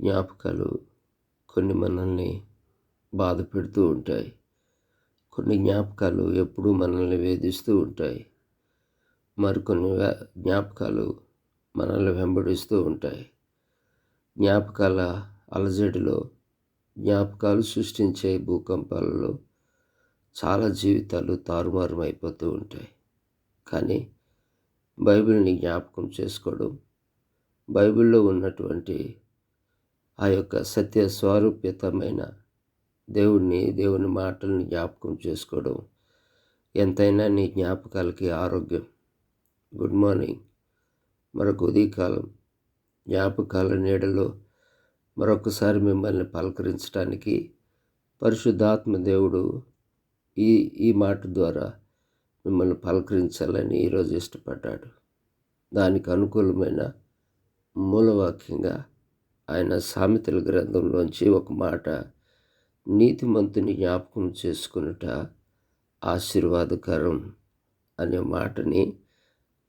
జ్ఞాపకాలు కొన్ని మనల్ని బాధ పెడుతూ ఉంటాయి. కొన్ని జ్ఞాపకాలు ఎప్పుడూ మనల్ని వేధిస్తూ ఉంటాయి. మరికొన్ని జ్ఞాపకాలు మనల్ని వెంబడిస్తూ ఉంటాయి. జ్ఞాపకాల అలజడిలో, జ్ఞాపకాలు సృష్టించే భూకంపాలలో చాలా జీవితాలు తారుమారుమైపోతూ ఉంటాయి. కానీ బైబిల్ని జ్ఞాపకం చేసుకోవడం, బైబిల్లో ఉన్నటువంటి ఆ యొక్క సత్య స్వరూప్యతమైన దేవుని మాటల్ని జ్ఞాపకం చేసుకోవడం ఎంతైనా నీ జ్ఞాపకాలకి ఆరోగ్యం. Good morning. మరొక ఉదయకాలం జ్ఞాపకాల నీడలో మరొకసారి మిమ్మల్ని పలకరించడానికి పరిశుద్ధాత్మ దేవుడు ఈ మాట ద్వారా మిమ్మల్ని పలకరించాలని ఈరోజు ఇష్టపడ్డాడు. దానికి అనుకూలమైన మూలవాక్యంగా ఆయన సామెతల గ్రంథంలోంచి ఒక మాట, నీతిమంతుని జ్ఞాపకం చేసుకునుట ఆశీర్వాదకరం అనే మాటని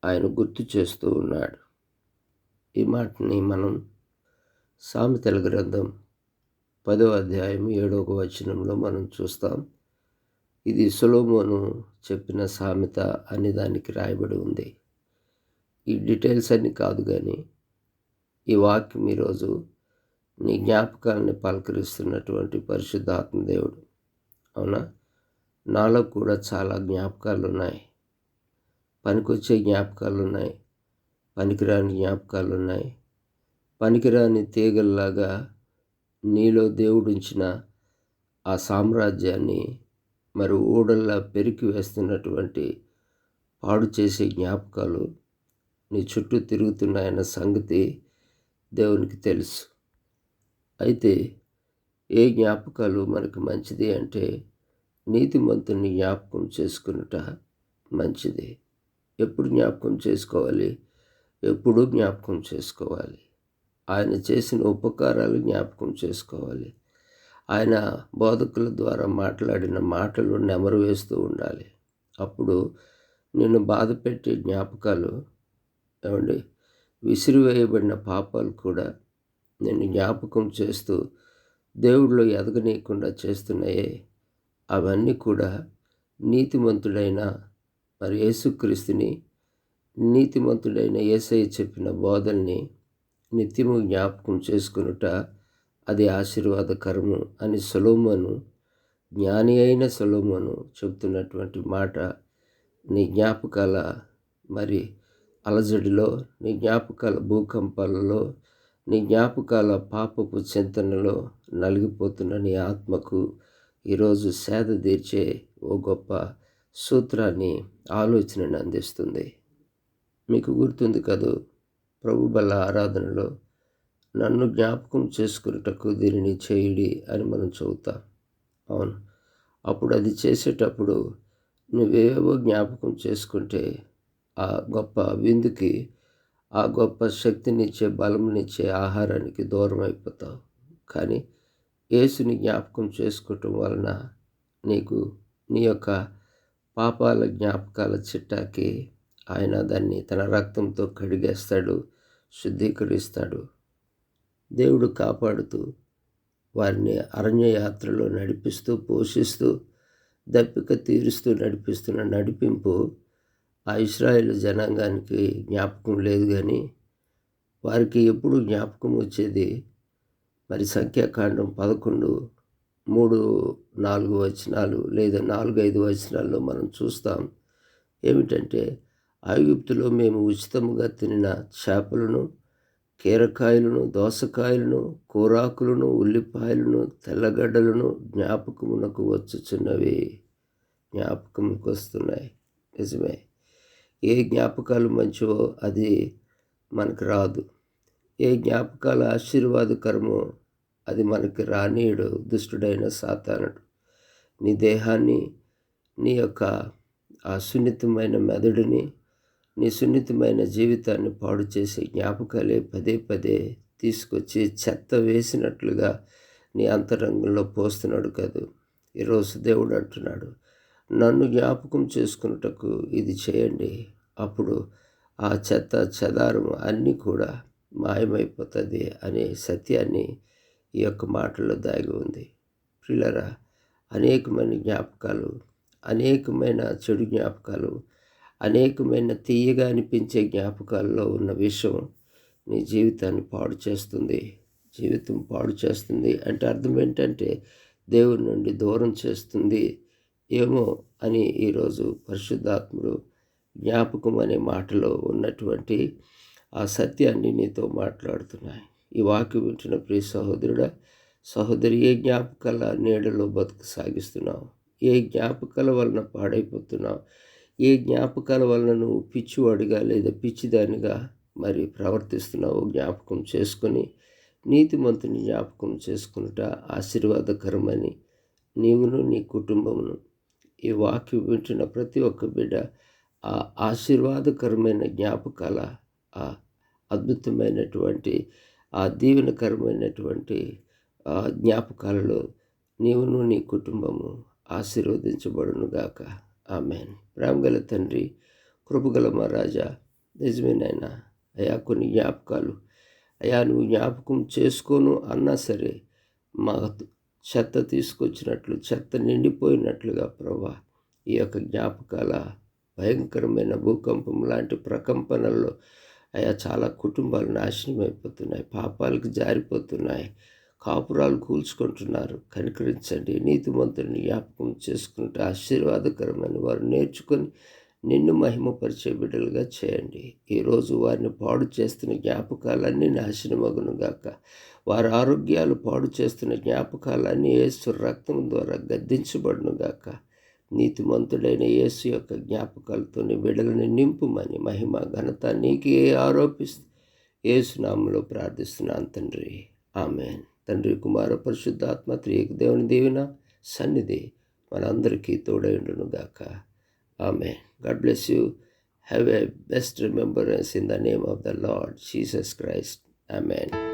ఆయన గుర్తు చేస్తూ ఉన్నాడు. ఈ మాటని మనం సామెతల గ్రంథం 10వ అధ్యాయం 7వ వచనంలో మనం చూస్తాం. ఇది సొలొమోను చెప్పిన సామెత అనే దానికి రాయబడి ఉంది. ఈ డీటెయిల్స్ అన్నీ కాదు, కానీ ఈ వాక్యం ఈరోజు నీ జ్ఞాపకాలని పలకరిస్తున్నటువంటి పరిశుద్ధాత్మ దేవుడు. అవునా? నాలో కూడా చాలా జ్ఞాపకాలు ఉన్నాయి. పనికొచ్చే జ్ఞాపకాలు ఉన్నాయి, పనికిరాని జ్ఞాపకాలు ఉన్నాయి. పనికిరాని తీగల్లాగా నీలో దేవుడుంచిన ఆ సామ్రాజ్యాన్ని మరి ఊడల్లా పెరికి వేస్తున్నటువంటి పాడు చేసే జ్ఞాపకాలు నీ చుట్టూ తిరుగుతున్నాయన్న సంగతి దేవునికి తెలుసు. అయితే ఏ జ్ఞాపకాలు మనకు మంచిది అంటే, నీతిమంతుని జ్ఞాపకం చేసుకునుట మంచిది. ఎప్పుడు జ్ఞాపకం చేసుకోవాలి? ఎప్పుడూ జ్ఞాపకం చేసుకోవాలి. ఆయన చేసిన ఉపకారాలు జ్ఞాపకం చేసుకోవాలి. ఆయన బోధకుల ద్వారా మాట్లాడిన మాటలు నెమరు వేస్తూ ఉండాలి. అప్పుడు నిన్ను బాధ పెట్టే జ్ఞాపకాలు, విసిరివేయబడిన పాపాలు కూడా నిన్ను జ్ఞాపకం చేస్తూ దేవుడిలో ఎదగనీయకుండా చేస్తున్నాయే, అవన్నీ కూడా నీతిమంతుడైన మరి యేసుక్రీస్తుని, నీతిమంతుడైన యేసయ్య చెప్పిన బోధల్ని నిత్యము జ్ఞాపకం చేసుకునుట అది ఆశీర్వాదకరము అని సొలొమోను, జ్ఞాని అయిన సొలొమోను చెబుతున్నటువంటి మాట నీ జ్ఞాపకాల మరి అలజడిలో, నీ జ్ఞాపకాల భూకంపాలలో, నీ జ్ఞాపకాల పాపపు చింతనలో నలిగిపోతున్న నీ ఆత్మకు ఈరోజు సేద తీర్చే ఓ గొప్ప సూత్రాన్ని, ఆలోచనని అందిస్తుంది. మీకు గుర్తుంది కదూ, ప్రభు బల్ల ఆరాధనలో నన్ను జ్ఞాపకం చేసుకున్నటకు దీనిని చేయుడి అని మనం చదువుతాం. అవును, అప్పుడు అది చేసేటప్పుడు నువ్వేవో జ్ఞాపకం చేసుకుంటే ఆ గొప్ప విందుకి, ఆ గొప్ప శక్తినిచ్చే, బలంనిచ్చే ఆహారానికి దూరం అయిపోతావు. కానీ యేసుని జ్ఞాపకం చేసుకోవటం వలన నీకు నీ యొక్క పాపాల జ్ఞాపకాల చిట్టాకి ఆయన దాన్ని తన రక్తంతో కడిగేస్తాడు, శుద్ధీకరిస్తాడు. దేవుడు కాపాడుతూ వారిని అరణ్యయాత్రలో నడిపిస్తూ, పోషిస్తూ, దప్పిక తీరుస్తూ నడిపిస్తున్న నడిపింపు ఆ ఇశ్రాయేలు జనాంగానికి జ్ఞాపకం లేదు. కానీ వారికి ఎప్పుడు జ్ఞాపకం వచ్చేది మరి సంఖ్యాకాండం 11, 3, 4 వచనాలు లేదా 4, 5 వచనాల్లో మనం చూస్తాం. ఏమిటంటే, ఐగుప్తులో మేము ఉచితముగా తినిన చేపలను, కీరకాయలను, దోసకాయలను, కూరాకులను, ఉల్లిపాయలను, తెల్లగడ్డలను జ్ఞాపకమునకు వచ్చుచున్నవి. జ్ఞాపకముకు వస్తున్నాయి. నిజమే, ఏ జ్ఞాపకాలు మంచివో అది మనకు రాదు. ఏ జ్ఞాపకాలు ఆశీర్వాదకరమో అది మనకి రానీయుడు దుష్టుడైన సాతానుడు. నీ దేహాన్ని, నీ యొక్క ఆ సున్నితమైన మెదడుని, నీ సున్నితమైన జీవితాన్ని పాడు చేసే జ్ఞాపకాలే పదే పదే తీసుకొచ్చి చెత్త వేసినట్లుగా నీ అంతరంగంలో పోస్తున్నాడు కదూ. ఈరోజు దేవుడు అంటున్నాడు, నన్ను జ్ఞాపకం చేసుకున్నటకు ఇది చేయండి. అప్పుడు ఆ చెత్త చెదారం అన్నీ కూడా మాయమైపోతుంది అనే సత్యాన్ని ఈ యొక్క మాటల్లో దాగి ఉంది. ప్రియులారా, అనేకమైన జ్ఞాపకాలు, అనేకమైన చెడు జ్ఞాపకాలు, అనేకమైన తీయగా అనిపించే జ్ఞాపకాల్లో ఉన్న విషయం నీ జీవితాన్ని పాడు చేస్తుంది. జీవితం పాడు చేస్తుంది అంటే అర్థం ఏంటంటే దేవుని నుండి దూరం చేస్తుంది ఏమో అని ఈరోజు పరిశుద్ధాత్ముడు జ్ఞాపకం అనే మాటలో ఉన్నటువంటి ఆ సత్యాన్ని నీతో మాట్లాడుతున్నాయి. ఈ వాక్యం వింటున్న ప్రియ సహోదరుడా, సహోదరి, ఏ జ్ఞాపకాల నీడలో బతుకు సాగిస్తున్నావు? ఏ జ్ఞాపకాల వలన పాడైపోతున్నావు? ఏ జ్ఞాపకాల వలన నువ్వు పిచ్చివాడిగా లేదా పిచ్చిదానిగా మరి ప్రవర్తిస్తున్నావు జ్ఞాపకం చేసుకొని నీతిమంతుని జ్ఞాపకం చేసుకునుట ఆశీర్వాదకరమని నీవును నీ కుటుంబమును ఈ వాక్యం వింటున్న ప్రతి ఒక్క బిడ్డ ఆ ఆశీర్వాదకరమైన జ్ఞాపకాల ఆ అద్భుతమైనటువంటి ఆ దీవెనకరమైనటువంటి జ్ఞాపకాలలో నీవును నీ కుటుంబము ఆశీర్వదించబడునుగాక. ఆమెన్. ప్రేమగల తండ్రి, కృపగల మా రాజా, నిజమేనైనా అయా కొన్ని జ్ఞాపకాలు అయా నువ్వు జ్ఞాపకం చేసుకోను అన్నా సరే మా చెత్త తీసుకొచ్చినట్లు, చెత్త నిండిపోయినట్లుగా ప్రభా ఈ యొక్క జ్ఞాపకాల భయంకరమైన భూకంపం లాంటి ప్రకంపనల్లో అయా చాలా కుటుంబాలు నాశనం అయిపోతున్నాయి, పాపాలకు జారిపోతున్నాయి, కాపురాలు కూల్చుకుంటున్నారు. కనికరించండి. నీతిమంతుని జ్ఞాపకం చేసుకుంటే ఆశీర్వాదకరమైన వారు నేర్చుకొని నిన్ను మహిమపరిచే బిడ్డలుగా చేయండి. ఈరోజు వారిని పాడు చేస్తున్న జ్ఞాపకాలన్నీ నాశనమగునుగాక. వారి ఆరోగ్యాలు పాడు చేస్తున్న జ్ఞాపకాలన్నీ యేసు రక్తం ద్వారా గద్దించబడునుగాక. నీతిమంతుడైన యేసు యొక్క జ్ఞాపకాలతో బిడ్డలను నింపుమని మహిమ ఘనత నీకే ఆరోపిస్తూ యేసు నామములో ప్రార్థిస్తున్నాను తండ్రి. ఆమెన్. తండ్రి, కుమార, పరిశుద్ధాత్మ త్రియేక దేవుని దీవెన సన్నిధి మనందరికీ తోడైండునుగాక. Amen. God bless you. Have a best remembrance in the name of the Lord Jesus Christ. Amen.